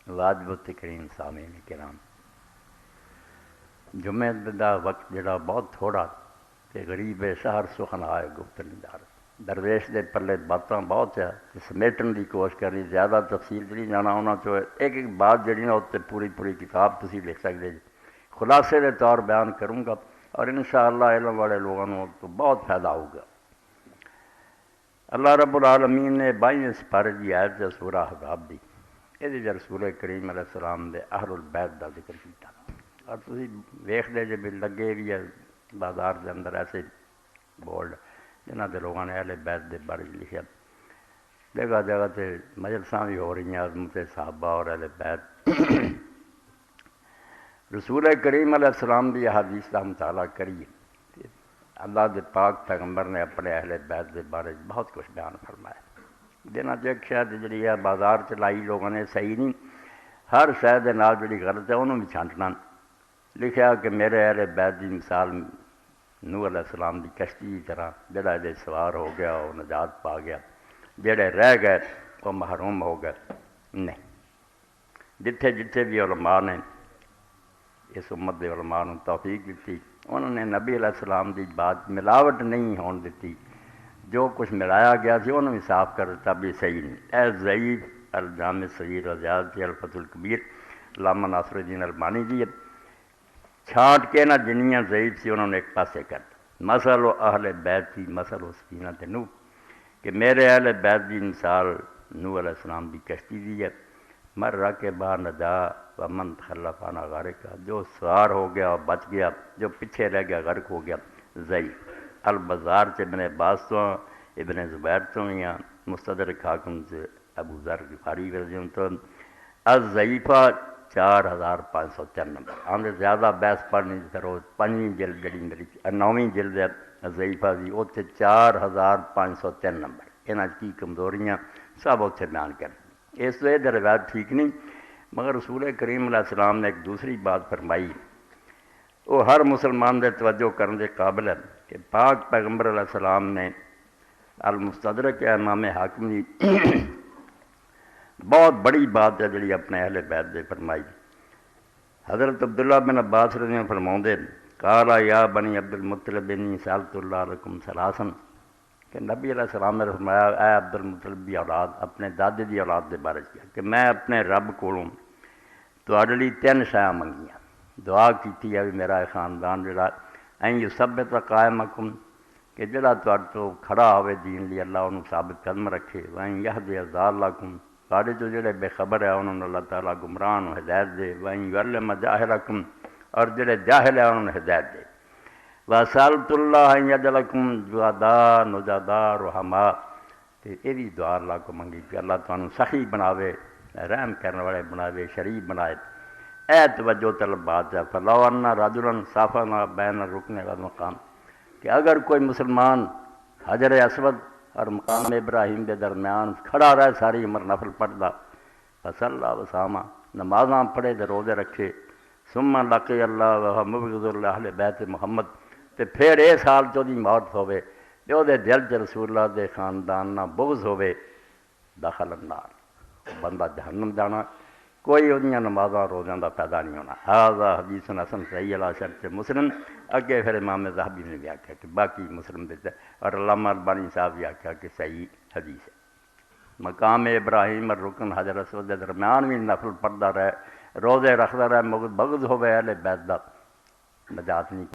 واجب التکریم سامعین کرام، جمعے دا وقت جڑا بہت تھوڑا تے غریب شہر سخن آئے گفتن دار درویش دے پلے باتاں بہت ہے سمیٹن دی کوشش کری، زیادہ تفصیل نہیں جانا انہاں چو ایک ایک بات جڑی نا اتنے پوری پوری کتاب تسی لکھ سکتے جی، خلاصے دے طور بیان کروں گا اور انشاءاللہ علم والے لوگوں تو بہت فائدہ ہوگا۔ اللہ رب العالمین نے 22 سپارے دی آیت ہے سورہ احزاب دی، یہ رسول کریم علیہ السلام دے اہل البیت دا ذکر کیتا، اور تسی ویکھ دے جے بھی لگے بھی ہے بازار دے اندر ایسے بورڈ جنہاں دے لوگوں نے اہل بیت دے بارے لکھا، جگہ جگہ تے مجلساں بھی ہو رہی ہیں عظمت صحابہ اور اہل بیت۔ رسول کریم علیہ السلام دی احادیث کا مطالعہ کریے، اللہ دے پاک پیغمبر نے اپنے اہل بیت دے بارے بہت کچھ بیان فرمایا۔ دینا جو ایک شاید جڑی ہے بازار چلائی لوگوں نے صحیح نہیں، ہر شاید دے نال جڑی غلط ہے انہوں بھی چھانٹنا، لکھیا کہ میرے اہل بیت دی مثال نوح علیہ السلام دی کشتی کی طرح، جڑا یہ سوار ہو گیا وہ نجات پا گیا، جڑے رہ گئے وہ محروم ہو گئے۔ نہیں، جتھے جتھے بھی علماء نے اس امت دے علماء نے توفیق دیتی، انہوں نے نبی علیہ السلام دی بات ملاوٹ نہیں ہون دیتی، جو کچھ ملایا گیا تھی انہوں نے صاف کر دیتا بھی صحیح نہیں۔ اے ضعیف الجامع صغیر وزیادتی الفتح الکبیر علامہ ناصر الدین البانی جی چھانٹ کے نہ جنیاں ضعیف سی انہوں نے ایک پاسے کر دیا۔ مثل و اہل بیت کی مثل و سفینۃ نوح، کہ میرے اہل بیت کی مثال نوح علیہ السلام کی کشتی دی ہے، مر راکبہ نجا ومن تخلف عن غارقہ، جو سوار ہو گیا اور بچ گیا، جو پیچھے رہ گیا غرق ہو گیا۔ ضعیف البزار سے ابن عباس تو ابن زبیر تو یا مستدرک حاکم سے ابو ذر غفاری رضی اللہ عنہ۔ الضعیفہ 4503 نمبر، آمدے زیادہ بحث پڑھنی کرو، 5ویں جلد جڑی میری 9ویں جلد ہے ضعیفہ دی، اتنے 4503 نمبر، انہاں کی کمزوریاں سب اتنے بیان کر۔ اس لیے روایت ٹھیک نہیں، مگر رسول کریم علیہ السلام نے ایک دوسری بات فرمائی، وہ ہر مسلمان دے توجہ کرنے کے قابل ہے کہ پاک پیغمبر علیہ السلام نے المستدرک امام حاکم دی بہت بڑی بات ہے جڑی اپنے اہل بیت دے فرمائی۔ حضرت عبداللہ بن عباس رضی اللہ عنہ فرماؤندے قال یا بنی عبد المطلب انی سألت اللہ لکم ثلاثا، کہ نبی علیہ السلام نے فرمایا اے عبد المطلب دی اولاد، اپنے دادے دی اولاد دے بارے کیا کہ میں اپنے رب کولوں تواڈے لئی 3 شیاں منگیاں، دعا کیتی ہے بھی میرا خاندان جڑا این یثبت قائمکم، کہ جڑا تواڈے تو کھڑا ہوئے دین لی اللہ انہوں ثابت قدم رکھے، وین یہدی ضالکم، تواڈے جو جڑے بے خبر ہے انہوں نے اللہ تعالیٰ گمراہ نو ہدایت دے، وین یعلم جاہلکم، اور جڑے جاہل ہے انہوں نے ہدایت دے، وَسَأَلْتُ اللَّهَ أَن يَجْعَلَكُمْ شُهَدَاءَ نُجَدَاءَ رُحَمَاءَ، کہ یہ بھی دعا اللہ کو منگی کہ اللہ تعالیٰ سخی بناوے، رحم کرنے والے بناوے، شریف بنائے۔ اے توجہ طلب بات ہے، فَلَوْ أَنَّ رَجُلًا صَافَنَا بَيْنَ الرُّكْنِ وَالْمَقَامِ، کہ اگر کوئی مسلمان حجر اسود اور مقام ابراہیم کے درمیان کھڑا رہے ساری عمر نفل پڑھدا، فصلی وصام، نمازاں پڑھے تے روزے رکھے، ثم لقی اللہ وهو مبغض اہل بیت محمد، تے پھر اس حال چ دی موت ہوے تے او دے دل چ رسول اللہ دے خاندان نہ بغض ہوے، دخل النار، بندہ جہنم جانا، کوئی اُنہاں نمازاں روزیاں دا فائدہ نہیں ہونا۔ ھذا حدیث حسن صحیح علی شرط مسلم، اگے پھر امام ذہبی نے بھی آکھا کہ باقی مسلم دے اور علامہ البانی صاحب بھی آکھا کہ صحیح حدیث ہے۔ مقام ابراہیم اور رکن حجر اسود کے درمیان بھی نفل پڑھتا رہے، روزے رکھتا رہے، بغض ہوئے اہل بیت دا، نجات نہیں۔